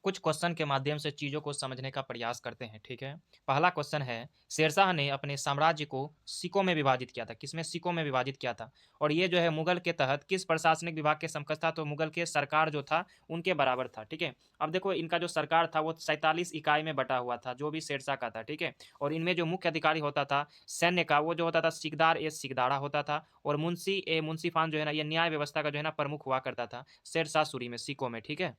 कुछ क्वेश्चन के माध्यम से चीज़ों को समझने का प्रयास करते हैं, ठीक है? पहला क्वेश्चन है, शेरशाह ने अपने साम्राज्य को सिकों में विभाजित किया था, किसमें? सिकों में विभाजित किया था और ये जो है मुगल के तहत किस प्रशासनिक विभाग के समकक्ष था? तो मुगल के सरकार जो था, उनके बराबर था, ठीक है? अब देखो इनका जो सरकार था वो 47 इकाई में बँटा हुआ था, जो भी शेरशाह का था, ठीक है? और इनमें जो मुख्य अधिकारी होता था सैन्य का, वो जो होता था सिकदार ए सिकदारा होता था और मुंशी ए मुंसीफ़ान जो है ना, ये न्याय व्यवस्था का जो है ना प्रमुख हुआ करता था, शेरशाह सूरी में, सिकों में, ठीक है?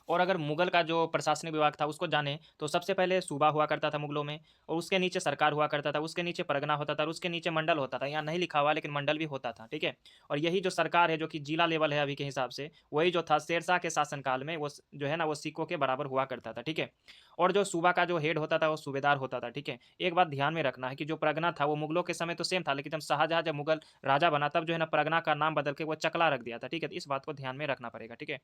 और अगर मुगल का जो प्रशासनिक विभाग था उसको जाने तो सबसे पहले सूबा हुआ करता था मुगलों में और उसके नीचे सरकार हुआ करता था, उसके नीचे परगना होता था और उसके नीचे मंडल होता था। यहाँ नहीं लिखा हुआ लेकिन मंडल भी होता था, ठीक है? और यही जो सरकार है जो कि जिला लेवल है अभी के हिसाब से, वही जो था शेरशाह के शासनकाल में वो जो है ना वो सिक्कों के बराबर हुआ करता था, ठीक है? और जो सूबा का जो हेड होता था वो सूबेदार होता था, ठीक है? एक बात ध्यान में रखना है कि जो परगना था वो मुगलों के समय तो सेम था, लेकिन जब शाहजहाँ जब मुगल राजा बना तब जो है ना परगना का नाम बदल के वो चकला रख दिया था, ठीक है? तो इस बात को ध्यान में रखना पड़ेगा, ठीक है?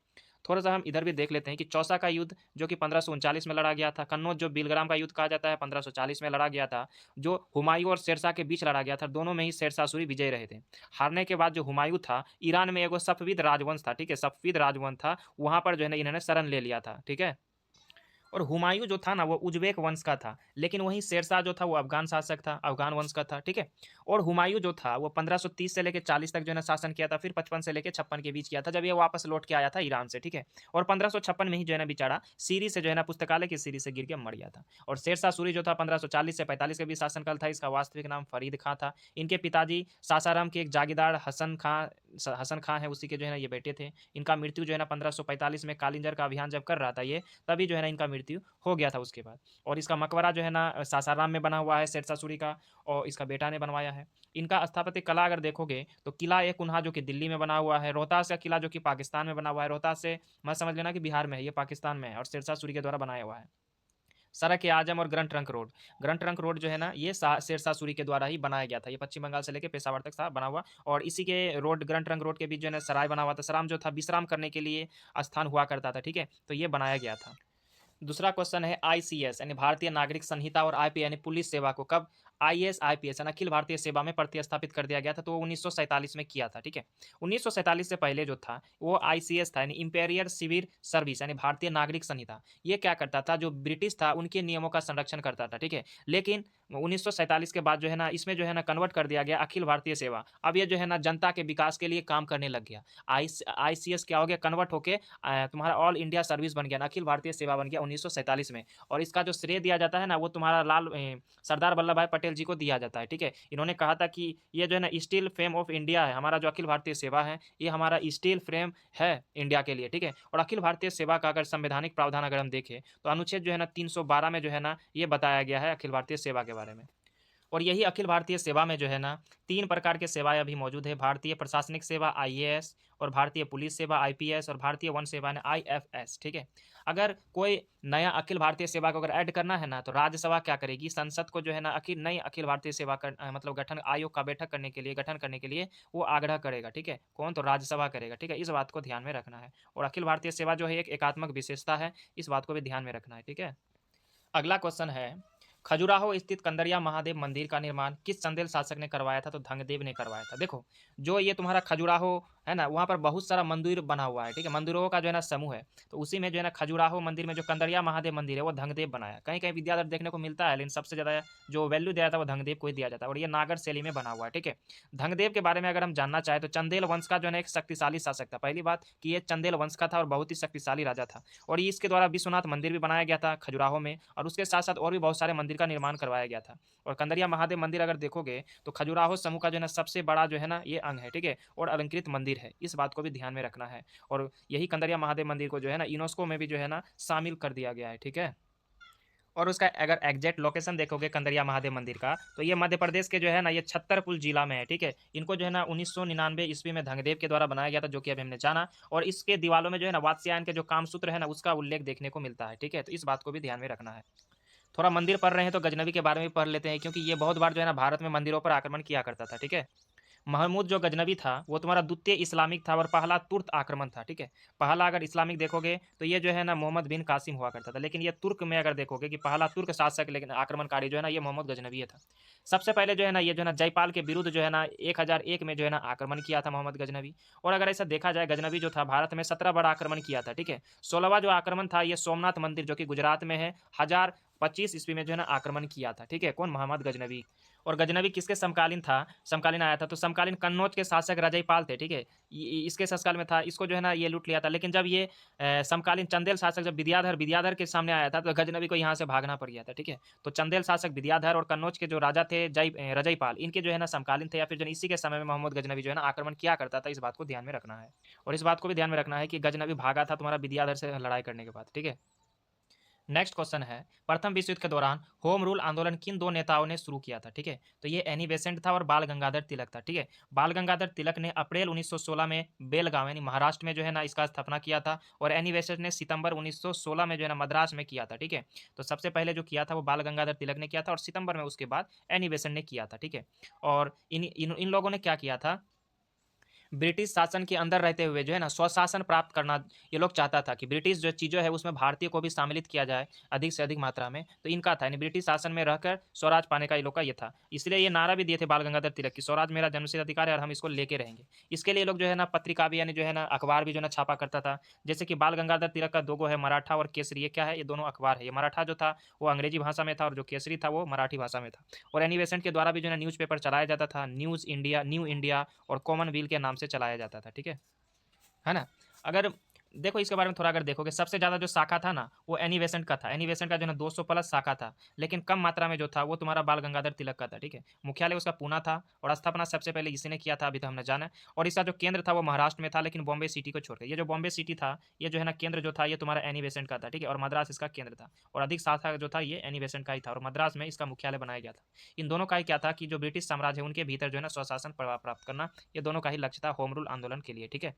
थोड़ा-सा हम इधर भी देख लेते हैं कि चौसा का युद्ध जो कि 1539 में लड़ा गया था, कन्नौज जो बिलग्राम का युद्ध कहा जाता है 1540 में लड़ा गया था, जो हुमायूँ और शेरशाह के बीच लड़ा गया था, दोनों में ही शेरशाह सूरी विजयी रहे थे। हारने के बाद जो हुमायूँ था, ईरान में एगो सफ़विद राजवंश था, ठीक है? सफ़विद राजवंश था, वहाँ पर जो है ना इन्होंने शरण ले लिया था, ठीक है? और हुमायूँ जो था ना वो उज़्बेक वंश का था, लेकिन वहीं शेरशाह जो था वो अफ़गान शासक था, अफ़गान वंश का था, ठीक है? और हुमायूँ जो था वो 1530 से लेके 40 तक जो है ना शासन किया था, फिर 55 से लेके 56 के बीच किया था, जब ये वापस लौट के आया था ईरान से, ठीक है? और 1556 में ही जो है ना बेचारा सीरी से जो है ना पुस्तकालय की सीरी से गिर के मर गया था। और शेरशाह सूरी जो था 1540 से 45 के बीच शासनकाल था, इसका वास्तविक नाम फरीद खां था। इनके पिताजी सासाराम के एक जागीरदार हसन खां हैं, उसी के जो है ना ये बेटे थे। इनका मृत्यु जो है ना 1545 में कालिंजर का अभियान जब कर रहा था ये, तभी जो है ना इनका मृत्यु हो गया था उसके बाद। और इसका मकबरा जो है ना सासाराम में बना हुआ है शेरशाह सूरी का और इसका बेटा ने बनवाया है। इनका स्थापत्य कला अगर देखोगे तो किला ए कुन्हा जो कि दिल्ली में बना हुआ है, रोहतास का किला जो कि पाकिस्तान में बना हुआ है, रोहतास से मत समझ लेना कि बिहार में है, ये पाकिस्तान में है और शेरशाह सूरी के द्वारा बनाया हुआ है। सड़क-ए-आज़म और ग्रैंड ट्रंक रोड जो है ना ये शेरशाह सूरी के द्वारा ही बनाया गया था। ये पश्चिम बंगाल से लेके पेशावर तक बना हुआ और इसी के रोड ग्रैंड ट्रंक रोड के बीच जो है ना सराय बना हुआ था। सराम जो था विश्राम करने के लिए स्थान हुआ करता था, ठीक है? तो ये बनाया गया था। दूसरा क्वेश्चन है आईसीएस यानी भारतीय नागरिक संहिता और आईपी यानी पुलिस सेवा को कब आईएएस आईपीएस यानी अखिल भारतीय सेवा में प्रतिस्थापित कर दिया गया था, तो वो 1947 में किया था, ठीक है? 1947 से पहले जो था वो आईसीएस था यानी इंपीरियल सिविल सर्विस यानी भारतीय नागरिक संहिता। ये क्या करता था, जो ब्रिटिश था उनके नियमों का संरक्षण करता था, ठीक है? लेकिन 1947 के बाद जो है ना इसमें जो है ना कन्वर्ट कर दिया गया अखिल भारतीय सेवा। अब ये जो है ना जनता के विकास के लिए काम करने लग गया। आईसीएस क्या हो गया, कन्वर्ट होके तुम्हारा ऑल इंडिया सर्विस बन गया ना, अखिल भारतीय सेवा बन गया 1947 में। और इसका जो श्रेय दिया जाता है ना वो तुम्हारा सरदार वल्लभ भाई पटेल जी को दिया जाता है, ठीक है? इन्होंने कहा था कि ये जो है ना स्टील फ्रेम ऑफ इंडिया है, हमारा जो अखिल भारतीय सेवा है, ये हमारा स्टील फ्रेम है इंडिया के लिए, ठीक है? और अखिल भारतीय सेवा का अगर संवैधानिक प्रावधान अगर हम देखें, तो अनुच्छेद जो है ना 312 में जो है ना ये बताया गया है अखिल भारतीय सेवा के बारे में। और यही अखिल भारतीय सेवा में जो है ना 3 प्रकार के सेवाएँ अभी मौजूद है। भारतीय प्रशासनिक सेवा आईएएस और भारतीय पुलिस सेवा आईपीएस और भारतीय वन सेवा यानी आईएफएस, ठीक है? अगर कोई नया अखिल भारतीय सेवा को अगर ऐड करना है ना, तो राज्यसभा क्या करेगी, संसद को जो है ना नई अखिल भारतीय सेवा मतलब गठन आयोग का बैठक करने के लिए गठन करने के लिए वो आग्रह करेगा, ठीक है? कौन? तो राज्यसभा करेगा, ठीक है? इस बात को ध्यान में रखना है। और अखिल भारतीय सेवा जो है एक एकात्मक विशेषता है, इस बात को भी ध्यान में रखना है, ठीक है? अगला क्वेश्चन है, खजुराहो स्थित कंदरिया महादेव मंदिर का निर्माण किस चंदेल शासक ने करवाया था? तो धंगदेव ने करवाया था। देखो, जो ये तुम्हारा खजुराहो है ना, वहाँ पर बहुत सारा मंदिर बना हुआ है, ठीक है? मंदिरों का जो है ना समूह है। तो उसी में जो है ना खजुराहो मंदिर में जो कंदरिया महादेव मंदिर है, वो धंगदेव बनाया। कहीं-कहीं विद्याधर देखने को मिलता है, लेकिन सबसे ज़्यादा जो वैल्यू दिया जाता है, वो धंगदेव को ही दिया जाता है और ये नागर शैली में बना हुआ है, ठीक है? धंगदेव के बारे में अगर हम जानना चाहें, तो चंदेल वंश का जो है ना एक शक्तिशाली शासक था। पहली बात कि ये चंदेल वंश का था और बहुत ही शक्तिशाली राजा था। और इसके द्वारा विश्वनाथ मंदिर भी बनाया गया था खजुराहो में और उसके साथ-साथ और भी बहुत सारे मंदिर का निर्माण करवाया गया था। और कंदरिया महादेव मंदिर अगर देखोगे तो खजुराहो समूह का जो है ना सबसे बड़ा जो है ना ये अंग है, ठीक है? और अलंकृत मंदिर है। इस बात को भी ध्यान में रखना है। और यही कंदरिया महादेव मंदिर को जो है ना यूनेस्को में भी जो है ना शामिल कर दिया गया है, ठीक है? और उसका अगर एग्जैक्ट लोकेशन देखोगे कंदरिया महादेव मंदिर का, तो ये मध्य प्रदेश के जो है ना ये छतरपुर जिला में है, ठीक है? इनको जो है ना 1999 ईस्वी में धंगदेव के द्वारा बनाया गया था, जो कि अभी हमने जाना। और इसके दीवालों में जो है ना वात्स्यायन के जो कामसूत्र है ना उसका उल्लेख देखने को मिलता है, ठीक है? तो इस बात को भी ध्यान में रखना है। थोड़ा मंदिर पढ़ रहे हैं तो गजनबी के बारे में भी पढ़ लेते हैं, क्योंकि ये बहुत बार जो है ना भारत में मंदिरों पर आक्रमण किया करता था, ठीक है? महमूद जो गजनवी था वो तुम्हारा द्वितीय इस्लामिक था और पहला तुर्क आक्रमण था, ठीक है। पहला अगर इस्लामिक देखोगे तो ये जो है ना मोहम्मद बिन कासिम हुआ करता था, लेकिन ये तुर्क में अगर देखोगे कि पहला तुर्क शासक लेकिन आक्रमणकारी जो है ना ये मोहम्मद गजनवी था। सबसे पहले जो है ना ये जो है ना जयपाल के विरुद्ध जो है ना 1001 में जो है ना आक्रमण किया था मोहम्मद गजनवी। और अगर ऐसा देखा जाए गजनवी जो था भारत में 17 बड़ा आक्रमण किया था, ठीक है। 16वां जो आक्रमण था ये सोमनाथ मंदिर जो कि गुजरात में है, 1025 ईस्वी में जो है ना आक्रमण किया था, ठीक है। कौन? मोहम्मद गजनवी। और गजनवी किसके समकालीन था? समकालीन आया था तो समकालीन कन्नौज के शासक रजईपाल थे, ठीक है। इसके शासनकाल में था, इसको जो है ना ये लूट लिया था। लेकिन जब ये समकालीन चंदेल शासक जब विद्याधर के सामने आया था तो गजनवी को यहाँ से भागना पड़ गया था, ठीक है। तो चंदेल शासक विद्याधर और कन्नौज के जो राजा थे रजईपाल, इनके जो है ना समकालीन थे या फिर जो इसी के समय में मोहम्मद गजनवी जो है ना आक्रमण किया करता था। इस बात को ध्यान में रखना है। और इस बात को भी ध्यान में रखना है कि गजनवी भागा था तुम्हारा विद्याधर से लड़ाई करने के बाद, ठीक है। नेक्स्ट क्वेश्चन है, प्रथम विश्व युद्ध के दौरान होम रूल आंदोलन किन दो नेताओं ने शुरू किया था, ठीक है। तो ये एनी बेसेंट था और बाल गंगाधर तिलक था, ठीक है। बाल गंगाधर तिलक ने अप्रैल 1916 में बेलगांव यानी महाराष्ट्र में जो है ना इसका स्थापना किया था, और एनी बेसेंट ने सितंबर 1916 में जो है ना मद्रास में किया था, ठीक है। तो सबसे पहले जो किया था वो बाल गंगाधर तिलक ने किया था, और सितंबर में उसके बाद एनी बेसेंट ने किया था, ठीक है। और इन लोगों ने क्या किया था, ब्रिटिश शासन के अंदर रहते हुए जो है ना स्वशासन प्राप्त करना ये लोग चाहता था कि ब्रिटिश जो चीज़ें है उसमें भारतीय को भी सम्मिलित किया जाए अधिक से अधिक मात्रा में। तो इनका था यानी ब्रिटिश शासन में रहकर स्वराज पाने का ये लोग का ये था। इसलिए ये नारा भी दिए थे बाल गंगाधर तिलक की, स्वराज मेरा जन्मसिद्ध अधिकार है और हम इसको लेके रहेंगे। इसके लिए ये लोग जो है ना पत्रिका भी यानी जो है ना अखबार भी जो है ना छापा करता था। जैसे कि बाल गंगाधर तिलक का दो है, मराठा और केसरी। ये क्या है? ये दोनों अखबार है। ये मराठा जो था वो अंग्रेजी भाषा में था और जो केसरी था वो मराठी भाषा में था। और एनी बेसेंट के द्वारा भी जो है न्यूज़पेपर चलाया जाता था, न्यूज़ इंडिया, न्यू इंडिया और कॉमनवेल के नाम से चलाया जाता था, ठीक है ना। अगर देखो इसके बारे में थोड़ा अगर देखोगे, सबसे ज़्यादा जो शाखा था ना वो एनी बेसेंट का था। एनी बेसेंट का जो है ना 200 प्लस शाखा था, लेकिन कम मात्रा में जो था वो तुम्हारा बाल गंगाधर तिलक का था, ठीक है। मुख्यालय उसका पूना था और स्थापना सबसे पहले इसी ने किया था, अभी तो हमने जाना। और इसका जो केंद्र था वो महाराष्ट्र में था, लेकिन बॉम्बे सिटी को छोड़कर। ये जो बॉम्बे सिटी था ये जो है ना केंद्र जो था ये तुम्हारा एनी बेसेंट का था, ठीक है। और मद्रास इसका केंद्र था, और अधिक शाखा जो था ये एनी बेसेंट का ही था, और मद्रास में इसका मुख्यालय बनाया गया था। इन दोनों का ही क्या था कि जो ब्रिटिश साम्राज्य है उनके भीतर जो है ना स्वशासन प्राप्त करना, ये दोनों का ही लक्ष्य था होम रूल आंदोलन के लिए, ठीक है।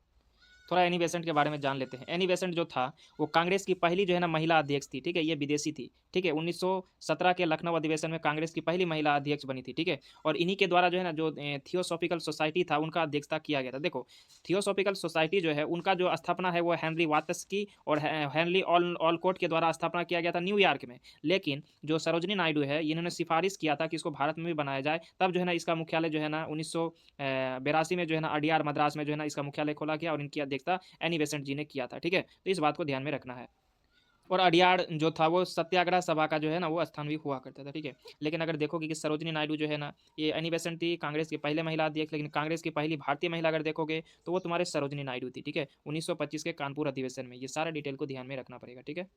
थोड़ा एनी बेसेंट के बारे में जान लेते हैं। एनी बेसेंट जो था वो कांग्रेस की पहली जो है ना महिला अध्यक्ष थी, ठीक है। ये विदेशी थी, ठीक है। 1917 के लखनऊ अधिवेशन में कांग्रेस की पहली महिला अध्यक्ष बनी थी, ठीक है। और इन्हीं के द्वारा जो है ना जो थियोसॉफिकल सोसाइटी था उनका अध्यक्षता किया गया था। देखो थियोसॉफिकल सोसाइटी जो है उनका जो स्थापना है वो हेनरी वाटस की और हेनरी ऑलकोट के द्वारा स्थापना किया गया था न्यूयॉर्क में। लेकिन जो सरोजनी नायडू है इन्होंने सिफारिश किया था कि इसको भारत में भी बनाया जाए, तब जो है ना इसका मुख्यालय जो है ना 1982 में जो है ना अडियार मद्रास में जो है ना इसका मुख्यालय खोला गया, और इनकी अध्यक्षता एनी बेसेंट जी ने किया था, ठीक है। तो इस बात को ध्यान में रखना है। और अडियार जो था वो सत्याग्रह सभा का जो है ना वो स्थान भी हुआ करता था, ठीक है। लेकिन अगर देखोगे कि सरोजनी नायडू जो है ना ये एनी बेसेंट थी कांग्रेस की पहले महिला अध्यक्ष, लेकिन कांग्रेस की पहली भारतीय महिला अगर देखोगे तो वो तुम्हारे सरोजनी नायडू थी, ठीक है। 1925 के कानपुर अधिवेशन में। ये सारा डिटेल को ध्यान में रखना पड़ेगा, ठीक है।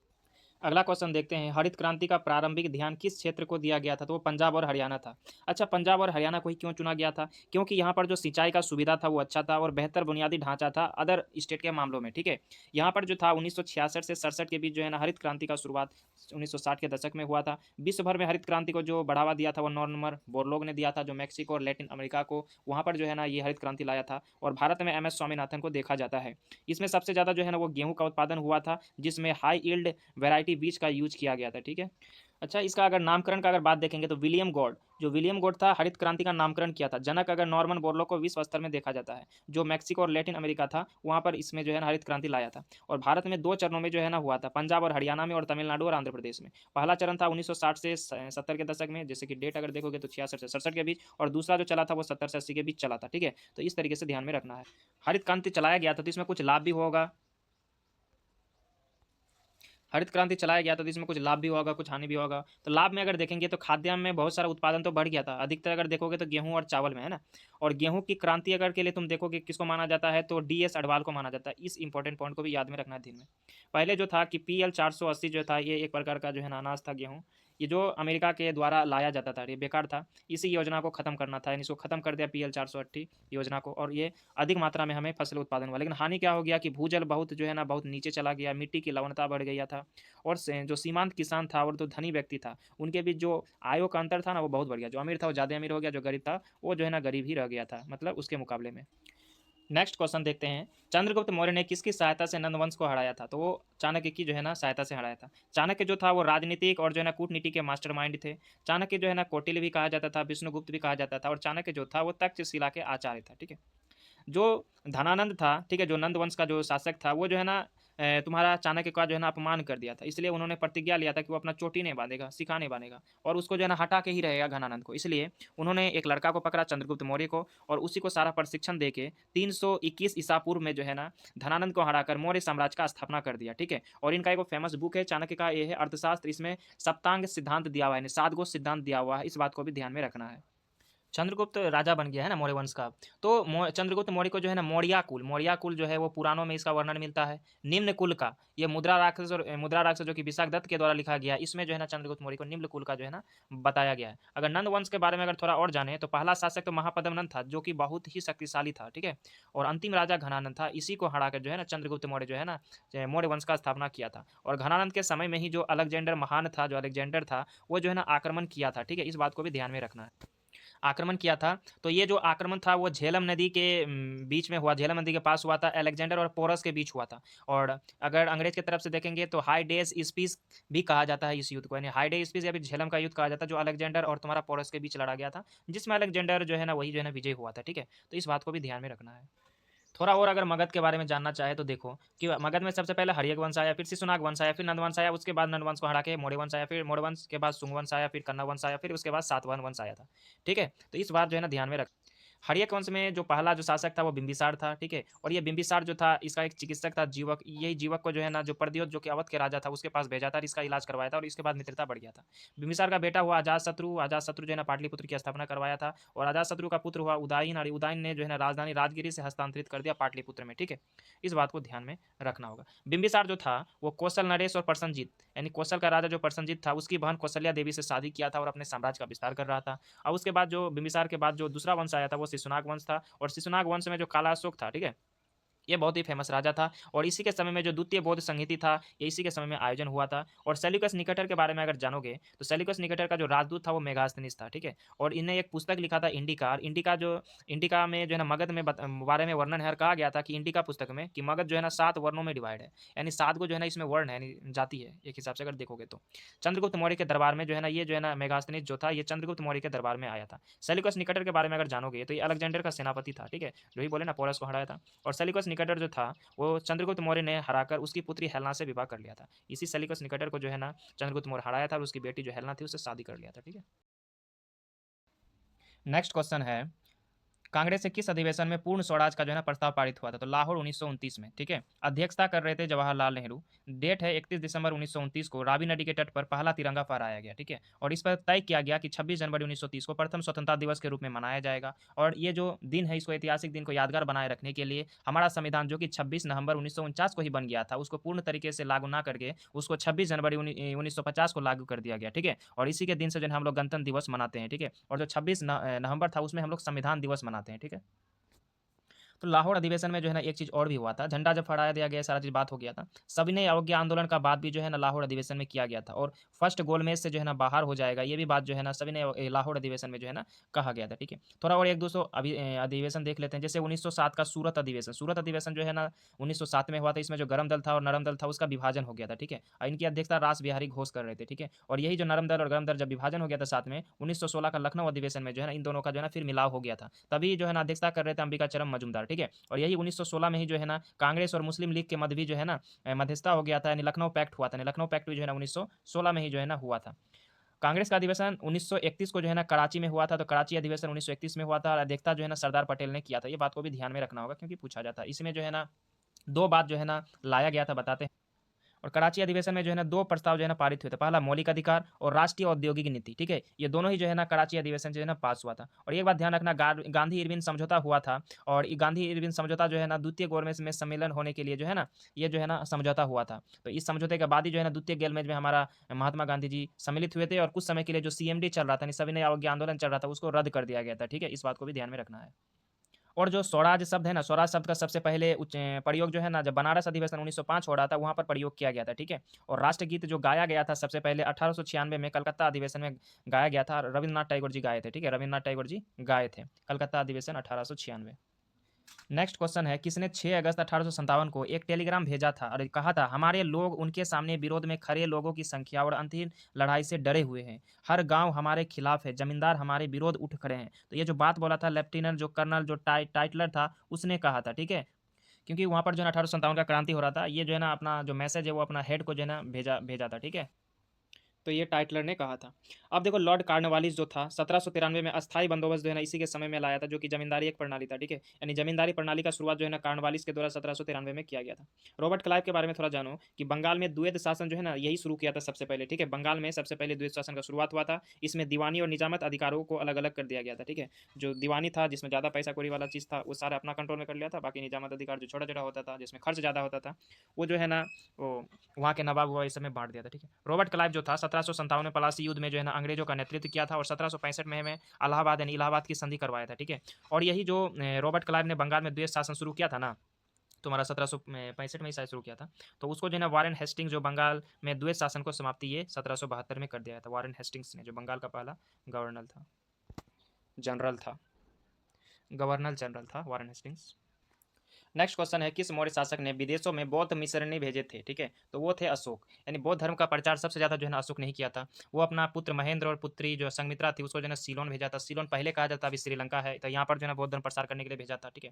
अगला क्वेश्चन देखते हैं, हरित क्रांति का प्रारंभिक ध्यान किस क्षेत्र को दिया गया था? तो वो पंजाब और हरियाणा था। अच्छा, पंजाब और हरियाणा को ही क्यों चुना गया था? क्योंकि यहाँ पर जो सिंचाई का सुविधा था वो अच्छा था और बेहतर बुनियादी ढांचा था अदर स्टेट के मामलों में, ठीक है। यहाँ पर जो था 1966 से 67 के बीच जो है ना हरित क्रांति का शुरुआत 1960 के दशक में हुआ था। विश्व भर में हरित क्रांति को जो बढ़ावा दिया था वो नॉर्मन बोरलॉग ने दिया था, जो मैक्सिको और लैटिन अमेरिका को वहाँ पर जो है ना ये हरित क्रांति लाया था। और भारत में एम एस स्वामीनाथन को देखा जाता है। इसमें सबसे ज़्यादा जो है ना वो गेहूँ का उत्पादन हुआ था, जिसमें हाई यील्ड वैरायटी बीज का यूज किया गया था, ठीक है। अच्छा, इसका अगर नामकरण का अगर बात देखेंगे तो विलियम गॉड, जो विलियम गॉड था हरित क्रांति का नामकरण किया था। जनक अगर नॉर्मन बोरलॉग को विश्व स्तर में देखा जाता है, जो मैक्सिको और लैटिन अमेरिका था वहाँ पर इसमें जो है ना हरित क्रांति लाया था। और भारत में 2 चरणों में जो है ना हुआ था, पंजाब और हरियाणा में और तमिलनाडु और आंध्र प्रदेश में। पहला चरण था 1960 से 70 के दशक में, जैसे कि डेट अगर देखोगे तो 66 से 67 के बीच, और दूसरा जो चला था वो 70 से 80 के बीच चला था, ठीक है। तो इस तरीके से ध्यान में रखना है। हरित क्रांति चलाया गया था तो इसमें कुछ लाभ भी होगा। हरित क्रांति चलाया गया था तो इसमें कुछ लाभ भी होगा, कुछ हानि भी होगा। तो लाभ में अगर देखेंगे तो खाद्यान्न में बहुत सारा उत्पादन तो बढ़ गया था। अधिकतर अगर देखोगे तो गेहूं और चावल में, है ना। और गेहूं की क्रांति अगर के लिए तुम देखोगे किसको माना जाता है तो DS अडवाल को माना जाता है। इस इंपॉर्टेंट पॉइंट को भी याद में रखना है दिन में। पहले जो था कि PL 480 जो था ये एक प्रकार का जो है ना अनाज था गेहूँ। ये जो अमेरिका के द्वारा लाया जाता था, ये बेकार था। इसी योजना को खत्म करना था, यानी इसको खत्म कर दिया PL 480 योजना को, और ये अधिक मात्रा में हमें फसल उत्पादन हुआ। लेकिन हानि क्या हो गया कि भूजल बहुत जो है ना बहुत नीचे चला गया, मिट्टी की लवणता बढ़ गया था। और जो सीमांत किसान था और जो धनी व्यक्ति था उनके बीच जो आयों का अंतर था ना वो बहुत बढ़ गया। जो अमीर था वो ज़्यादा अमीर हो गया, जो गरीब था वो जो है ना गरीब ही रह गया था, मतलब उसके मुकाबले में। नेक्स्ट क्वेश्चन देखते हैं, चंद्रगुप्त मौर्य ने किसकी सहायता से नंद वंश को हराया था? तो वो चाणक्य की जो है ना सहायता से हराया था। चाणक्य जो था वो राजनीतिक और जो है ना कूटनीति के मास्टरमाइंड थे। चाणक्य जो है ना कौटिल्य भी कहा जाता था, विष्णुगुप्त भी कहा जाता था, और चाणक्य जो था वो तक्षशिला के आचार्य था। ठीक है। जो धनानंद था, ठीक है, जो नंद वंश का जो शासक था, वो जो है ना तुम्हारा चाणक्य का जो है ना अपमान कर दिया था। इसलिए उन्होंने प्रतिज्ञा लिया था कि वो अपना चोटी नहीं बांधेगा, सिखा नहीं बांधेगा, और उसको जो है ना हटा के ही रहेगा घनानंद को। इसलिए उन्होंने एक लड़का को पकड़ा, चंद्रगुप्त मौर्य को, और उसी को सारा प्रशिक्षण देके 321 ईसा पूर्व में जो है ना धनानंद को हराकर मौर्य साम्राज्य का स्थापना कर दिया। ठीक है। और इनका एक फेमस बुक है चाणक्य का, ये है अर्थशास्त्र। इसमें सप्तांग सिद्धांत दिया हुआ है, यानी 7 गो सिद्धांत दिया हुआ है। इस बात को भी ध्यान में रखना है। चंद्रगुप्त राजा बन गया है ना मौर्य वंश का। तो चंद्रगुप्त मौर्य को जो है ना मौर्या कुल जो है वो पुराणों में इसका वर्णन मिलता है। निम्न कुल का, ये मुद्रा राक्षस जो कि विशाख दत्त के द्वारा लिखा गया है, इसमें जो है ना चंद्रगुप्त मौर्य को निम्न कुल का जो है ना बताया गया है। अगर नंद वंश के बारे में अगर थोड़ा और जाने, तो पहला शासक तो महापद्म नंद था, जो कि बहुत ही शक्तिशाली था। ठीक है। और अंतिम राजा घनानंद था। इसी को हराकर जो है ना चंद्रगुप्त मौर्य जो है ना मौर्य वंश का स्थापना किया था। और घनानंद के समय में ही जो अलेक्जेंडर महान था, जो अलेक्जेंडर था, वो जो है ना आक्रमण किया था। ठीक है। इस बात को भी ध्यान में रखना है। आक्रमण किया था। तो ये जो आक्रमण था वो झेलम नदी के बीच में हुआ, झेलम नदी के पास हुआ था, अलेक्जेंडर और पोरस के बीच हुआ था। और अगर अंग्रेज की तरफ से देखेंगे तो हाई डेज स्पीस भी कहा जाता है इस युद्ध को, यानी हाई डेज स्पीस या फिर झेलम का युद्ध कहा जाता है, जो अलेक्जेंडर और तुम्हारा पोरस के बीच लड़ा गया था, जिसमें अलेक्जेंडर जो है ना वही जो है ना विजय हुआ था। ठीक है। तो इस बात को भी ध्यान में रखना है। थोड़ा और अगर मगध के बारे में जानना चाहे तो देखो कि मगध में सबसे पहले हर्यक वंश आया, फिर शिशुनाग वंश आया, फिर नंद वंश आया, उसके बाद नंद वंश को हरा के मौर्य वंश आया, फिर मौर्य वंश के बाद शुंग वंश आया, फिर कन्नव वंश आया, फिर उसके बाद सातवाहन वंश आया था। ठीक है। तो इस बार जो है ना ध्यान में रख, हर्यक वंश में जो पहला जो शासक था वो बिंबिसार था। ठीक है। और ये बिंबिसार जो था, इसका एक चिकित्सक था जीवक। यही जीवक को जो है ना जो प्रद्योत जो कि अवध के राजा था उसके पास भेजा था, और इसका इलाज करवाया था, और इसके बाद मित्रता बढ़ गया था। बिंबिसार का बेटा हुआ अजातशत्रु। अजातशत्रु जो है ना पाटलिपुत्र की स्थापना करवाया था। और अजातशत्रु का पुत्र हुआ उदयन, और उदयन ने जो है ना राजधानी राजगिरी से हस्तांतरित कर दिया पाटलिपुत्र में। ठीक है। इस बात को ध्यान में रखना होगा। बिंबिसार जो था वो कौशल नरेश और प्रसन्नजीत, यानी कौशल का राजा जो प्रसन्नजीत था, उसकी बहन कौशल्या देवी से शादी किया था, और अपने साम्राज्य का विस्तार कर रहा था। और उसके बाद जो बिंबिसार के बाद जो दूसरा वंश आया था वो शिशुनाग वंश था। और शिशुनाग वंश में जो काला अशोक था, ठीक है, ये बहुत ही फेमस राजा था। और इसी के समय में जो द्वितीय बौद्ध संहिता था, ये इसी के समय में आयोजन हुआ था। और सेल्यूकस निकेटर के बारे में अगर जानोगे, तो सेल्यूकस निकेटर का जो राजदूत था वो मेगास्थनीस था। ठीक है। और इन्हें एक पुस्तक लिखा था इंडिका। और इंडिका में जो है ना मगध में बारे में वर्णन है, और कहा गया था कि इंडिका पुस्तक में कि मगध जो है ना 7 वर्णों में डिवाइड है, यानी 7 को जो है ना इसमें वर्ण है, यानी जाति है एक हिसाब से अगर देखोगे तो। चंद्रगुप्त मौर्य के दरबार में जो है ना ये जो है ना मेगास्थनीस जो था, ये चंद्रगुप्त मौर्य के दरबार में आया था। सेल्यूकस निकेटर के बारे में अगर जानोगे तो ये अलेक्जेंडर का सेनापति था। ठीक है। जो ही बोले ना पोरस को हराया था। और सेल्यूकस निकेटर जो था वो चंद्रगुप्त मौर्य ने हराकर उसकी पुत्री हेलना से विवाह कर लिया था। इसी सेल्यूकस निकेटर को जो है ना चंद्रगुप्त मौर्य हराया था, और उसकी बेटी जो हेलना थी उससे शादी कर लिया था। ठीक है। नेक्स्ट क्वेश्चन है, कांग्रेस से किस अधिवेशन में पूर्ण स्वराज का जो है ना प्रस्ताव पारित हुआ था? तो लाहौर 1929 में। ठीक है। अध्यक्षता कर रहे थे जवाहरलाल नेहरू। डेट है 31 दिसंबर 1929 को रावी नदी के तट पर पहला तिरंगा फहराया गया। ठीक है। और इस पर तय किया गया कि 26 जनवरी 1930 को प्रथम स्वतंत्रता दिवस के रूप में मनाया जाएगा। और ये जो दिन है, इसको ऐतिहासिक दिन को यादगार बनाए रखने के लिए हमारा संविधान जो कि 26 नवंबर 1949 को ही बन गया था, उसको पूर्ण तरीके से लागू ना करके उसको 26 जनवरी 1950 को लागू कर दिया गया। ठीक है। और इसी के दिन से जो है हम लोग गणतंत्र दिवस मनाते हैं। ठीक है। और जो 26 नवंबर था उसमें हम लोग संविधान दिवस मनाते हैं। ठीक है। तो लाहौर अधिवेशन में जो है ना एक चीज़ और भी हुआ था, झंडा जब फहराया दिया गया, सारा चीज़ बात हो गया था। सविनय अवज्ञा आंदोलन का बात भी जो है ना लाहौर अधिवेशन में किया गया था। और फर्स्ट गोलमेज से जो है ना बाहर हो जाएगा, ये भी बात जो है ना लाहौर अधिवेशन में जो है ना कहा गया था। ठीक है। थोड़ा और एक दो अधिवेशन देख लेते हैं। जैसे 1907 का सूरत अधिवेशन। सूरत अधिवेशन जो है ना 1907 में हुआ था। इसमें जो गरम दल था और नरम दल था उसका विभाजन हो गया था। ठीक है। और इनकी अध्यक्षता रास बिहारी घोष कर रहे थे। ठीक है। और यही जो नरम दल और गरम दल जब विभाजन हो गया था साथ में, 1916 का लखनऊ अधिवेशन में जो है ना इन दोनों का जो है ना फिर मिलाव हो गया था। तभी जो है ना अध्यक्षता कर रहे थे अंबिका चरम मजूमदार। ठीक है। और यही 1916 में ही जो है ना कांग्रेस और मुस्लिम लीग के मध्य भी जो है ना मध्यस्थता हो गया था, यानी लखनऊ पैक्ट हुआ था। लखनऊ पैक्ट भी जो है ना 1916 में ही जो है ना हुआ था। कांग्रेस का अधिवेशन 1931 को जो है ना कराची में हुआ था। तो कराची अधिवेशन 1931 में हुआ था, और अध्यक्षता जो है ना सरदार पटेल ने किया था। ये बात को भी ध्यान में रखना होगा, क्योंकि पूछा जाता है। इसमें जो है ना दो बात जो है ना लाया गया था, बताते हैं। और कराची अधिवेशन में जो है ना दो प्रस्ताव जो है ना पारित हुए थे। पहला मौलिक अधिकार और राष्ट्रीय औद्योगिक नीति। ठीक है। ये दोनों ही जो है ना कराची अधिवेशन जो है ना पास हुआ था। और एक बात ध्यान रखना, गांधी इरविन समझौता हुआ था। और गांधी इरविन समझौता जो है ना द्वितीय गोलमेज में सम्मेलन होने के लिए जो है ना ये जो है ना समझौता हुआ था। तो इस समझौते के बाद ही जो है ना द्वितीय गोलमेज में हमारा महात्मा गांधी जी सम्मिलित हुए थे। और कुछ समय के लिए जो सीएमडी चल रहा था, सविनय अवज्ञा आंदोलन चल रहा था, उसको रद्द कर दिया गया था। ठीक है। इस बात को भी ध्यान में रखना है। और जो स्वराज शब्द है ना, स्वराज शब्द का सबसे पहले प्रयोग जो है ना जब बनारस अधिवेशन 1905 हो रहा था, वहाँ पर प्रयोग किया गया था। ठीक है। और राष्ट्रगीत जो गाया गया था सबसे पहले 1896 में कलकत्ता अधिवेशन में गाया गया था। रविन्द्रनाथ टैगोर जी गाए थे। ठीक है। रविन्द्रनाथ टैगोर जी गाए थे, कलकत्ता अधिवेशन 1896। नेक्स्ट क्वेश्चन है, किसने 6 अगस्त 1857 को एक टेलीग्राम भेजा था और कहा था, हमारे लोग उनके सामने विरोध में खड़े लोगों की संख्या और अंतिम लड़ाई से डरे हुए हैं। हर गांव हमारे खिलाफ है, जमींदार हमारे विरोध उठ खड़े हैं। तो ये जो बात बोला था लेफ्टिनेंट जो कर्नल जो टाइटलर था उसने कहा था, ठीक है। क्योंकि वहाँ पर जो है 1857 का क्रांति हो रहा था, ये जो है ना अपना जो मैसेज है वो अपना हेड को जो है ना भेजा भेजा था, ठीक है। तो ये टाइटलर ने कहा था। अब देखो लॉर्ड कॉर्नवालिस जो था 1793 में अस्थायी बंदोबस्त जो है ना इसी के समय में लाया था, जो कि जमींदारी एक प्रणाली था, ठीक है। यानी जमींदारी प्रणाली का शुरुआत जो है ना कॉर्नवालिस के द्वारा 1793 में किया गया था। रॉबर्ट क्लाइव के बारे में थोड़ा जानो कि बंगाल में द्वैध शासन जो है ना यही शुरू किया था सबसे पहले, ठीक है। बंगाल में सबसे पहले द्वैध शासन का शुरुआत हुआ था। इसमें दीवानी और निजामत अधिकारों को अलग अलग कर दिया गया था, ठीक है। जो दीवानी था जिसमें ज़्यादा पैसा कौड़ी वाला चीज़ था वो सारा अपना कंट्रोल में कर लिया था। बाकी निजामत अधिकार जो छोटा छोटा होता था जिसमें खर्च ज़्यादा होता था वो जो है ना वो वहाँ के नवाब हुआ इस समय बांट दिया था, ठीक है। रॉबर्ट क्लाइव जो था 1757 में प्लासी युद्ध में जो है ना अंग्रेजों का नेतृत्व किया था और 1765 में इलाहाबाद यानी इलाहाबाद की संधि करवाया था, ठीक है। और यही जो रॉबर्ट क्लाइव ने बंगाल में द्वेष शासन शुरू किया था ना, तुम्हारा 1765 में ही शायद शुरू किया था। तो उसको जो है ना वारेन हेस्टिंग जो बंगाल में द्वेष शासन को समाप्ति ये 1772 में कर दिया था। वारेन हेस्टिंग्स ने जो बंगाल का पहला गवर्नर था, जनरल था, गवर्नर जनरल था वारेन हेस्टिंग्स। नेक्स्ट क्वेश्चन है, किस मौर्य शासक ने विदेशों में बौद्ध मिशनरी भेजे थे, ठीक है। तो वो थे अशोक। यानी बौद्ध धर्म का प्रचार सबसे ज़्यादा जो है ना अशोक ने ही किया था। वो अपना पुत्र महेंद्र और पुत्री जो संघमित्रा थी उसको जो है ना सीलोन भेजा था। सीलोन पहले कहा जाता अभी श्रीलंका है। तो यहाँ पर जो है ना बौद्ध धर्म प्रसार करने के लिए भेजा था, ठीक है।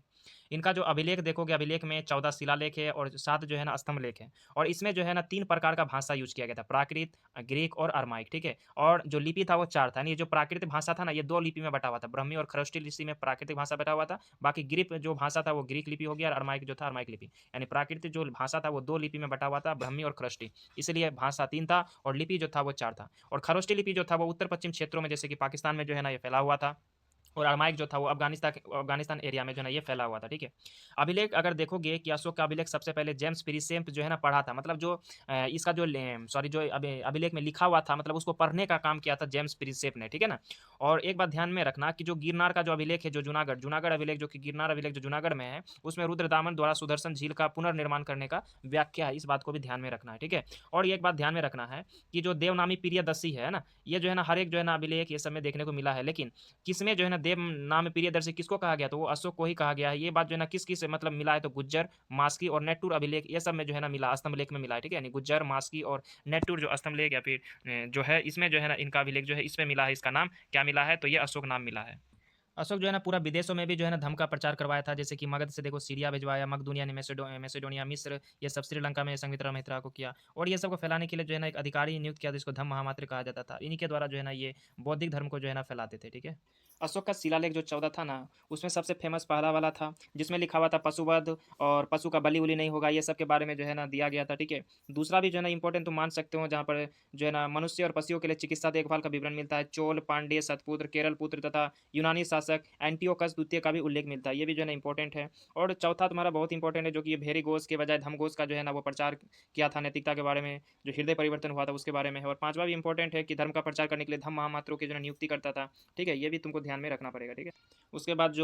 इनका जो अभिलेख देखोगे, अभिलेख में 14 शिलालेख है और 7 जो है ना स्तंभ लेख है। और इसमें जो है ना 3 प्रकार का भाषा यूज किया गया था, प्राकृत, ग्रीक और अरमाइक, ठीक है। और जो लिपि था वो 4 था। यानी जो प्राकृतिक भाषा था ना ये 2 लिपि में बटा हुआ था, ब्रह्मी और खरोष्टी लिपि में प्राकृतिक भाषा बटा हुआ था। बाकी ग्रीक जो भाषा था वो ग्रीक लिपि हो गया और अरमाइक जो था अरमाइक लिपि। यानी प्राकृतिक जो भाषा था वो 2 लिपि में बटा हुआ था, ब्रह्मी और खरोष्टी। इसलिए भाषा 3 था और लिपि जो था वो 4 था। और खरोष्टी लिपि जो था वो उत्तर पश्चिम क्षेत्रों में जैसे कि पाकिस्तान में जो है ना ये फैला हुआ था। और अरमाइक जो था वो अफगानिस्तान एरिया में जो है ना ये फैला हुआ था, ठीक है। अभिलेख अगर देखोगे कि अशोक का अभिलेख सबसे पहले जेम्स प्रिसेंट जो है ना पढ़ा था, मतलब जो इसका जो सॉरी जो अभिलेख में लिखा हुआ था मतलब उसको पढ़ने का काम किया था जेम्स प्रिसेंट ने, ठीक है ना। और एक बात ध्यान में रखना कि जो गिरनार का जो अभिलेख है जो जूनागढ़ अभिलेख जो कि गिरनार अभिलेख जो जूनागढ़ में है उसमें रुद्रदामन द्वारा सुदर्शन झील का पुनर्निर्माण करने का व्याख्या है। इस बात को भी ध्यान में रखना है, ठीक है। और एक बात ध्यान में रखना है कि जो देवनामी प्रियदर्शी है ना ये जो है ना हर एक जो है ना अभिलेख ये सब में देखने को मिला है, लेकिन किसमें जो है ना देव नाम प्रियदर्शी किसको कहा गया तो वो अशोक को ही कहा गया है। ये बात जो है ना किस किस मतलब मिला है तो गुज्जर, मास्की और नेटूर अभिलेख ये सब में जो है ना मिला, स्तंभ लेख में मिला है, ठीक है। यानी गुज्जर, मास्की और नेटूर जो स्तंभ लेख या फिर जो है इसमें जो है ना इनका अभिलेख जो है इसमें मिला है। इसका नाम क्या मिला है तो ये अशोक नाम मिला है। अशोक जो है ना पूरा विदेशों में भी जो है ना धर्म का प्रचार करवाया था, जैसे कि मगध से देखो सीरिया भिजवाया, मकदूनिया ने मैसेडोनिया, मिस्र, ये सब श्रीलंका में संघमित्रा महित्रा को किया। और ये सब को फैलाने के लिए जो है ना एक अधिकारी नियुक्त किया जिसको धम्म महामात्र कहा जाता था। इन्हीं के द्वारा जो है ना ये बौद्धिक धर्म को जो है ना फैलाते थे, ठीक है। अशोक का शिलालेख जो 14 था ना उसमें सबसे फेमस पहला वाला था जिसमें लिखा हुआ था पशुवध और पशु का बलि उली नहीं होगा, ये सब के बारे में जो है ना दिया गया था, ठीक है। दूसरा भी जो है ना इंपॉर्टेंट तुम मान सकते हो जहाँ पर जो है ना मनुष्य और पशुओं के लिए चिकित्सा देखभाल का विवरण मिलता है। चोल, पांड्य, सतपुत्र, केरल पुत्र तथा यूनानी शासक एंटियोकस द्वितीय का भी उल्लेख मिलता है। ये भी जो है ना इंपॉर्टेंट है। और चौथा तुम्हारा बहुत इंपॉर्टेंट है जो कि भेरी घोष के बजाय धम घोष का जो है ना वो प्रचार किया था नैतिकता के बारे में, जो हृदय परिवर्तन हुआ था उसके बारे में है। और पांचवा भी इंपॉर्टेंट है कि धर्म का प्रचार करने के लिए धम्म महामात्रों की जो है नियुक्ति करता था, ठीक है। ये भी तुमको ध्यान में रखना पड़ेगा, ठीक है। उसके बाद जो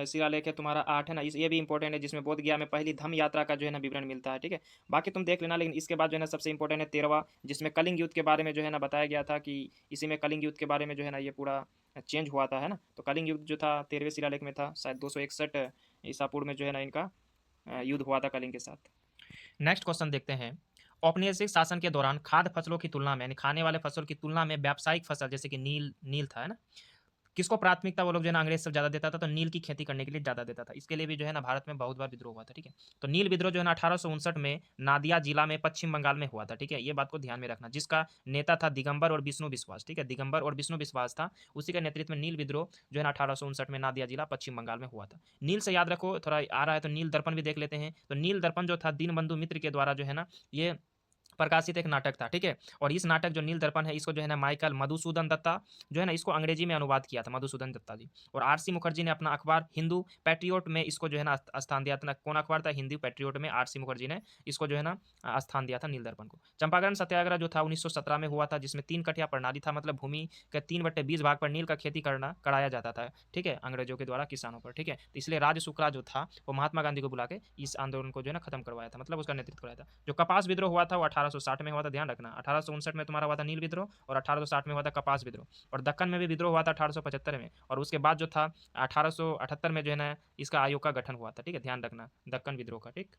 शिलालेख है तुम्हारा 8 है ना ये भी इंपॉर्टेंट है जिसमें बोध गया में पहली धम्म यात्रा का जो है ना विवरण मिलता है, ठीक है। बाकी तुम देख लेना, लेकिन इसके बाद जो है ना सबसे इंपॉर्टेंट है 13वां जिसमें कलिंग युद्ध के बारे में जो है ना बताया गया था कि इसी में कलिंग युद्ध के बारे में जो है ना ये पूरा चेंज हुआ था, है ना। तो कलिंग युद्ध जो था 13वें शिलालेख में था, शायद 261 ईसा पूर्व में जो है ना इनका युद्ध हुआ था कलिंग के साथ। नेक्स्ट क्वेश्चन देखते हैं, औपनिवेशिक शासन के दौरान खाद्य फसलों की तुलना में यानी खाने वाले फसल की तुलना में व्यावसायिक फसल जैसे कि नील नील था, है ना, किसको प्राथमिकता वो लोग जो है ना अंग्रेज सब ज़्यादा देता था तो नील की खेती करने के लिए ज़्यादा देता था। इसके लिए भी जो है ना भारत में बहुत बार विद्रोह हुआ था, ठीक है। तो नील विद्रोह जो है ना 1859 में नादिया जिला में पश्चिम बंगाल में हुआ था, ठीक है। ये बात को ध्यान में रखना, जिसका नेता था दिगंबर और विष्णु विश्वास, ठीक है। दिगंबर और विष्णु विश्वास था, उसी के नेतृत्व में नील विद्रोह जो है ना 1859 में नादिया जिला पश्चिम बंगाल में हुआ था। नील से याद रखो, थोड़ा आ रहा है तो नील दर्पण भी देख लेते हैं। तो नील दर्पण जो था दीनबंधु मित्र के द्वारा जो है ना ये प्रकाशित एक नाटक था, ठीक है। और इस नाटक जो नील दर्पण है इसको जो है ना माइकल मधुसूदन दत्ता जो है ना इसको अंग्रेजी में अनुवाद किया था, मधुसूदन दत्ता जी। और आरसी मुखर्जी ने अपना अखबार हिंदू पैट्रियोट में इसको जो है ना स्थान दिया था। कौन अखबार था? हिंदू पैट्रियोट में आरसी मुखर्जी ने इसको जो है ना स्थान दिया था नील दर्पण को। चंपारण सत्याग्रह जो था 1917 में हुआ था जिसमें 3 कठिया प्रणाली था, मतलब भूमि के 3/20 भाग पर नील का खेती करना कराया जाता था, ठीक है, अंग्रेजों के द्वारा किसानों पर, ठीक है। तो इसलिए राज शुक्ला जो था वो महात्मा गांधी को बुला के इस आंदोलन को जो है ना खत्म करवाया था, मतलब उसका नेतृत्व कराया था। जो कपास विद्रोह हुआ था वो 1860 में हुआ था, ध्यान रखना। 1859 में तुम्हारा हुआ था नील विद्रोह, और 1860 में हुआ था कपास विद्रोह, और दक्कन में भी विद्रोह हुआ था 1875 में, और उसके बाद जो था 1878 में जो है ना इसका आयोग का गठन हुआ था, ठीक है, ध्यान रखना दक्कन विद्रोह का, ठीक।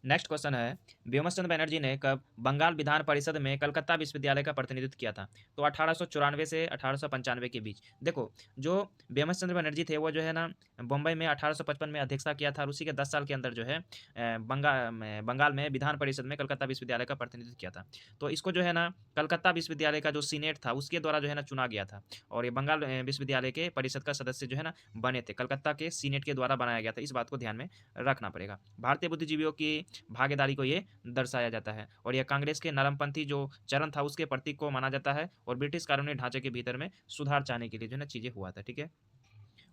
नेक्स्ट क्वेश्चन है, व्योमचंद्र बनर्जी ने कब बंगाल विधान परिषद में कलकत्ता विश्वविद्यालय का प्रतिनिधित्व किया था? तो 1894 से 1895 के बीच। देखो, जो व्योमचंद्र बनर्जी थे वो जो है ना बम्बई में 1855 में अध्यक्षता किया था, और उसी के 10 साल के अंदर जो है बंगाल में विधान परिषद में कलकत्ता विश्वविद्यालय का प्रतिनिधित्व किया था। तो इसको जो है ना कलकत्ता विश्वविद्यालय का जो सीनेट था उसके द्वारा जो है ना चुना गया था, और ये बंगाल विश्वविद्यालय के परिषद का सदस्य जो है ना बने थे, कलकत्ता के सीनेट के द्वारा बनाया गया था। इस बात को ध्यान में रखना पड़ेगा। भारतीय बुद्धिजीवियों की भागीदारी को ये दर्शाया जाता है, और यह कांग्रेस के नरमपंथी जो चरण था उसके प्रतीक को माना जाता है, और ब्रिटिश कानूनी ढांचे के भीतर में सुधार चाहने के लिए जो है ना चीजें हुआ था, ठीक है।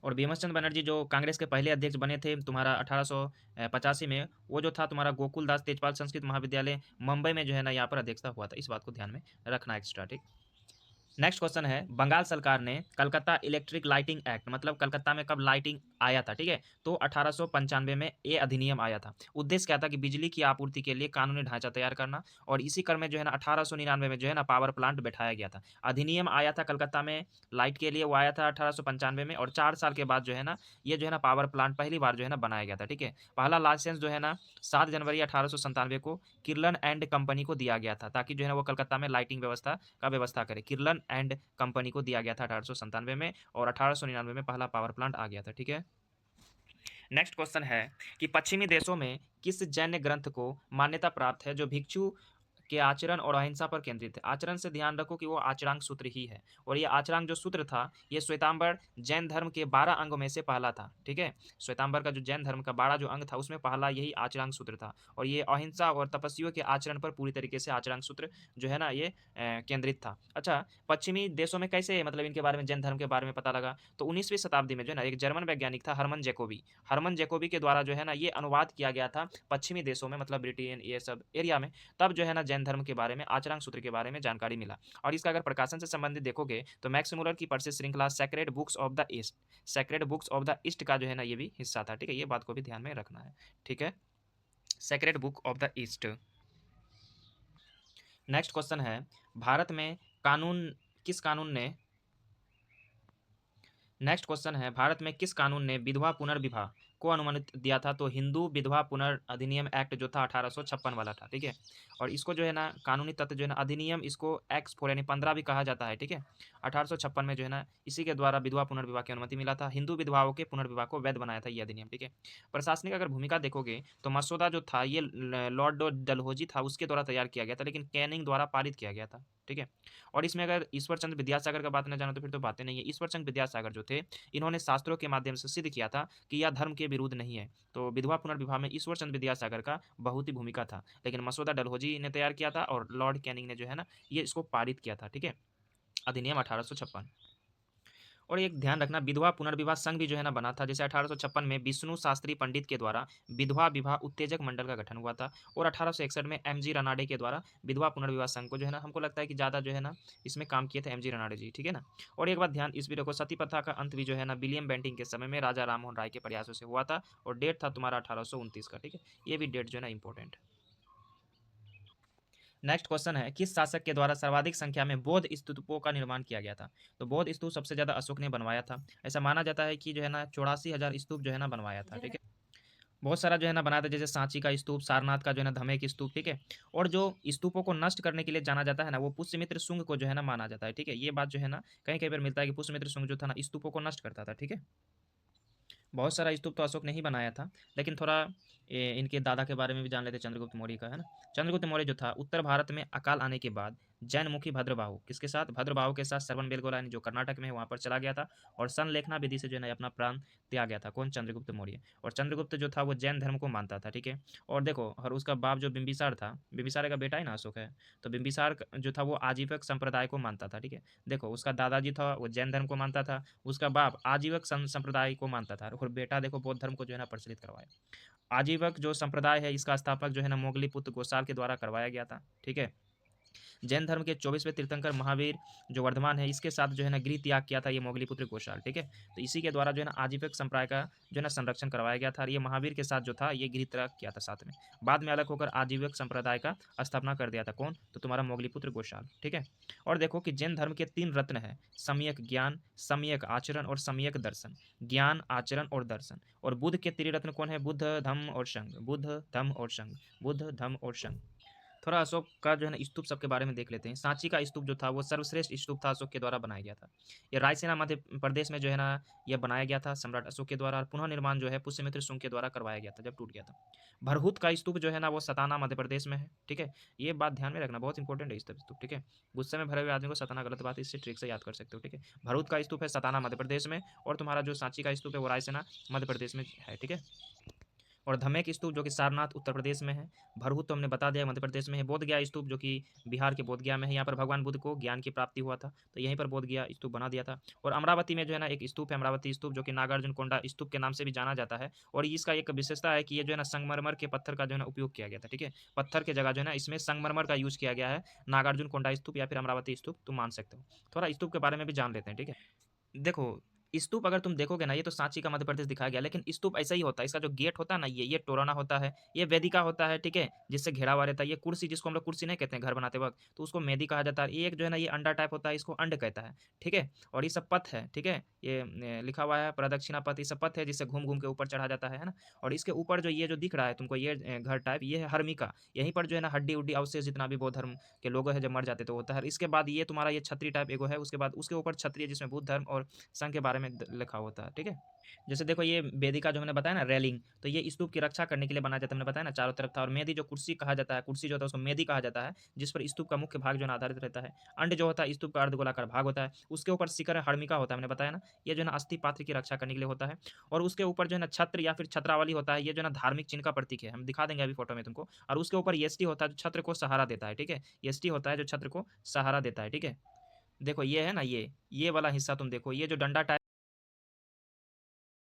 और बीमस बनर्जी जो कांग्रेस के पहले अध्यक्ष बने थे तुम्हारा 1885 में, वो जो था तुम्हारा गोकुल दास तेजपाल संस्कृत महाविद्यालय मुंबई में जो है ना यहाँ पर अध्यक्षता हुआ था। इस बात को ध्यान में रखना एक्स्ट्रा, ठीक। नेक्स्ट क्वेश्चन है, बंगाल सरकार ने कलकत्ता इलेक्ट्रिक लाइटिंग एक्ट, मतलब कलकत्ता में कब लाइटिंग आया था, ठीक है, तो 1895 में ये अधिनियम आया था। उद्देश्य क्या था कि बिजली की आपूर्ति के लिए कानूनी ढांचा तैयार करना, और इसी क्रम में जो है ना 1899 में जो है ना पावर प्लांट बैठाया गया था। अधिनियम आया था कलकत्ता में लाइट के लिए, वो आया था 1895 में, और 4 साल के बाद जो है ना ये जो है ना पावर प्लांट पहली बार जो है ना बनाया गया था, ठीक है। पहला लाइसेंस जो है ना 7 जनवरी 1897 को किर्लन एंड कंपनी को दिया गया था, ताकि जो है ना वो कलकत्ता में लाइटिंग व्यवस्था का व्यवस्था करे। किर्लन एंड कंपनी को दिया गया था 1897 में, और 1899 में पहला पावर प्लांट आ गया था, ठीक है। नेक्स्ट क्वेश्चन है कि पश्चिमी देशों में किस जैन ग्रंथ को मान्यता प्राप्त है जो भिक्षु के आचरण और अहिंसा पर केंद्रित है? आचरण से ध्यान रखो कि वो आचरांग सूत्र ही है, और ये आचरांग जो सूत्र था ये श्वेतांबर जैन धर्म के 12 अंगों में से पहला था, ठीक है। श्वेतांबर का जो जैन धर्म का 12 जो अंग था उसमें पहला यही आचरांग सूत्र था, और ये अहिंसा और तपस्वियों के आचरण पर पूरी तरीके से आचरांग सूत्र जो है ना ये केंद्रित था। अच्छा, पश्चिमी देशों में कैसे मतलब इनके बारे में जैन धर्म के बारे में पता लगा? तो 19वीं शताब्दी में जो है ना एक जर्मन वैज्ञानिक था हरमन जैकोबी के द्वारा जो है ना ये अनुवाद किया गया था पश्चिमी देशों में, मतलब ब्रिटेन ये सब एरिया में। तब जो है ना जैन धर्म के बारे में आचरांग सूत्र के बारे में जानकारी मिला। और इसका अगर प्रकाशन से संबंधित देखोगे तो मैक्स मुलर की परिचित श्रृंखला sacred books of the east का जो है ना ये भी हिस्सा था, ठीक है। ये बात को भी ध्यान में रखना है, ठीक है, sacred book of the east. Next question है, भारत में किस कानून ने नेक्स्ट क्वेश्चन है, भारत में किस कानून ने विधवा पुनर्विवाह को अनुमति दिया था? तो हिंदू विधवा पुनर्अधिनियम एक्ट जो था 1856 वाला था, ठीक है। और इसको जो है ना कानूनी तत्व जो है ना अधिनियम, इसको एक्स 4 यानी 15 भी कहा जाता है, ठीक है। 1856 में जो है ना इसी के द्वारा विधवा पुनर्विवाह की अनुमति मिला था। हिंदू विधवाओं के पुनर्विवाह को वैध बनाया था ये अधिनियम, ठीक है। प्रशासनिक अगर भूमिका देखोगे तो मसौदा जो था ये लॉर्ड डलहौजी था उसके द्वारा तैयार किया गया था, लेकिन कैनिंग द्वारा पारित किया गया था, ठीक है। और इसमें अगर ईश्वर चंद्र विद्यासागर का बात न जानो तो फिर तो बातें नहीं है। ईश्वर चंद्र विद्यासागर जो थे इन्होंने शास्त्रों के माध्यम से सिद्ध किया था कि यह धर्म के विरुद्ध नहीं है। तो विधवा पुनर्विवाह में ईश्वर चंद्र विद्यासागर का बहुत ही भूमिका था, लेकिन मसौदा डलहौजी ने तैयार किया था और लॉर्ड कैनिंग ने जो है ना ये इसको पारित किया था, ठीक है, अधिनियम 1856। और एक ध्यान रखना, विधवा पुनर्विवाह संघ भी जो है ना बना था, जैसे 1856 में विष्णु शास्त्री पंडित के द्वारा विधवा विवाह उत्तेजक मंडल का गठन हुआ था, और 1861 में एमजी रनाडे के द्वारा विधवा पुनर्विवाह संघ को जो है ना हमको लगता है कि ज़्यादा जो है ना इसमें काम किए थे एमजी रनाडे जी, ठीक है ना। और एक बात ध्यान इस वीडियो को, सती प्रथा का अंत भी जो है ना विलियम बेंटिंग के समय में राजा राममोहन राय के प्रयासों से हुआ था, और डेट था तुम्हारा 1829 का, ठीक है। ये भी डेट जो है ना इंपॉर्टेंट। नेक्स्ट क्वेश्चन है, किस शासक के द्वारा सर्वाधिक संख्या में बौद्ध स्तूपों का निर्माण किया गया था? तो बौद्ध स्तूप सबसे ज्यादा अशोक ने बनवाया था। ऐसा माना जाता है कि जो है ना 84,000 स्तूप जो है ना बनवाया था, ठीक है। बहुत सारा जो है ना बनाया था, जैसे सांची का स्तूप, सारनाथ का जो है ना धमेक स्तूप, ठीक है। और जो स्तूपों को नष्ट करने के लिए जाना जाता है ना वो पुष्यमित्र शुंग को जो है ना माना जाता है, ठीक है। ये बात जो है ना कहीं कहीं पर मिलता है कि पुष्यमित्र शुंग जो था ना स्तूपों को नष्ट करता था, ठीक है। बहुत सारा स्तूप तो अशोक ने ही बनाया था, लेकिन थोड़ा इनके दादा के बारे में भी जान लेते, चंद्रगुप्त मौर्य का, है ना। चंद्रगुप्त मौर्य जो था उत्तर भारत में अकाल आने के बाद जैनमुखी भद्रबाहु किसके साथ, भद्रबाहु के साथ श्रवण बेलगोला जो कर्नाटक में है वहाँ पर चला गया था, और संलेखना विधि से जो है अपना प्राण त्याग गया था। कौन? चंद्रगुप्त मौर्य। और चंद्रगुप्त जो था वो जैन धर्म को मानता था, ठीक है। और देखो, और उसका बाप जो बिंबिसार था, बिंबिसार का बेटा ही ना अशोक है, तो बिंबिसार जो था वो आजीवक संप्रदाय को मानता था, ठीक है। देखो, उसका दादाजी था वो जैन धर्म को मानता था, उसका बाप आजीवक संप्रदाय को मानता था, और बेटा देखो बौद्ध धर्म को जो है ना प्रचलित करवाया। आजीवक जो संप्रदाय है इसका स्थापक जो है ना मोगली पुत्र गोसाल के द्वारा करवाया गया था, ठीक है। जैन धर्म के 24वें तीर्थंकर महावीर जो वर्धमान है, इसके साथ जो है ना गृह त्याग किया था ये मोगलीपुत्र घोषाल, ठीक है। तो इसी के द्वारा जो है ना आजीविक संप्रदाय का जो है ना संरक्षण करवाया गया था, और ये महावीर के साथ जो था ये गृह त्याग किया था साथ में। बाद में अलग होकर आजीविक संप्रदाय का स्थापना कर दिया था कौन, तो तुम्हारा मोगलीपुत्र घोषाल, ठीक है। और देखो कि जैन धर्म के 3 रत्न है, सम्यक ज्ञान, सम्यक आचरण और सम्यक दर्शन। ज्ञान, आचरण और दर्शन। और बुद्ध के त्रिरत्न कौन है, बुद्ध, धम्म और संघ, बुद्ध, धम्म और संघ, बुद्ध, धम्म और संघ। थोड़ा अशोक का जो है ना स्तूप सबके बारे में देख लेते हैं। सांची का स्तूप जो था वो सर्वश्रेष्ठ स्तूप था, अशोक के द्वारा बनाया गया था। ये रायसेना मध्य प्रदेश में जो है ना ये बनाया गया था सम्राट अशोक के द्वारा, और पुनः निर्माण जो है पुष्यमित्र शुंग के द्वारा करवाया गया था जब टूट गया था। भरहुत का स्तूप जो है ना वो सताना मध्य प्रदेश में है, ठीक है। ये बात ध्यान में रखना, बहुत इंपॉर्टेंट है स्तूप, ठीक है। गुस्से में भरे हुए आदमी को सताना गलत बात है, इससे ट्रिक से याद कर सकते हो, ठीक है। भरहुत का स्तूप है सताना मध्य प्रदेश में, और तुम्हारा जो सांची का स्तूप है वो रायसेना मध्य प्रदेश में है, ठीक है। और धमेक स्तूप जो कि सारनाथ उत्तर प्रदेश में है। भरहुत तो हमने बता दिया मध्य प्रदेश में है। बोधगया स्तूप जो कि बिहार के बोधगया में है, यहाँ पर भगवान बुद्ध को ज्ञान की प्राप्ति हुआ था, तो यहीं पर बोधगया स्तूप बना दिया था। और अमरावती में जो है ना एक स्तूप है, अमरावती स्तूप, जो कि नागार्जुन कोंडा स्तूप के नाम से भी जाना जाता है। और इसका एक विशेषता है कि ये जो है ना संगमरमर के पत्थर का जो है ना उपयोग किया गया था, ठीक है। पत्थर के जगह जो है ना इसमें संगमरमर का यूज किया गया है। नागार्जुन कोंडा स्तूप या फिर अमरावती स्तूप तुम मान सकते हो। थोड़ा स्तूप के बारे में भी जान लेते हैं, ठीक है। देखो, स्तूप अगर तुम देखोगे ना, ये तो सांची का मध्य प्रदेश दिखाया गया, लेकिन स्तूप ऐसा ही होता है। इसका जो गेट होता है ना, ये तोरना होता है, ये वेदिका होता है, ठीक है, जिससे घेरा हुआ रहता है। ये कुर्सी, जिसको हम लोग कुर्सी नहीं कहते हैं घर बनाते वक्त, तो उसको मेदी कहा जाता है। ये एक जो है ना ये अंडा टाइप होता है, इसको अंड कहता है, ठीक है। और ये सब पथ है, ठीक है। ये लिखा हुआ है प्रदक्षिणा पथ, ये सब पथ है जिससे घूम घूम के ऊपर चढ़ा जाता है ना। और इसके ऊपर जो ये जो दिख रहा है तुमको, ये घर टाइप, ये है हर्मिका। यहीं पर जो है ना हड्डी उड्डी अवशेष जितना भी बौद्ध धर्म के लोग हैं जब मर जाते तो होता है। इसके बाद ये तुम्हारा ये छतरी टाइप एगो है, उसके बाद उसके ऊपर छतरी है जिसमें बुद्ध धर्म और संघ के बारे में लिखा होता है, ठीक है। जैसे देखो ये वेदिका जो मैंने बताया ना रेलिंग, तो ये स्तूप की रक्षा करने के लिए बनाया जाता है, मैंने बताया ना चारों तरफ था। और मेदी जो कुर्सी कहा जाता है, कुर्सी जो होता है उसको मेदी कहा जाता है, जिस पर स्तूप का मुख्य भाग जो है ना आधारित रहता है। अंड जो होता है स्तूप का अर्धगोलाकार भाग होता है, उसके ऊपर शिखर हर्मिका होता है, मैंने बताया ना। ये जो है ना अस्थि पात्र की रक्षा करने के लिए होता है। और उसके ऊपर जो है ना छत्र या फिर छत्रावली होता है, ये जो है ना धार्मिक चिन्ह का प्रतीक है, हम दिखा देंगे अभी फोटो में तुमको। और उसके ऊपर यष्टि होता है जो छत्र को सहारा देता है, ठीक है। यष्टि होता है जो छत्र को सहारा देता है, ठीक है। देखो ये है ना, ये वाला हिस्सा तुम देखो, ये जो डंडा टाइप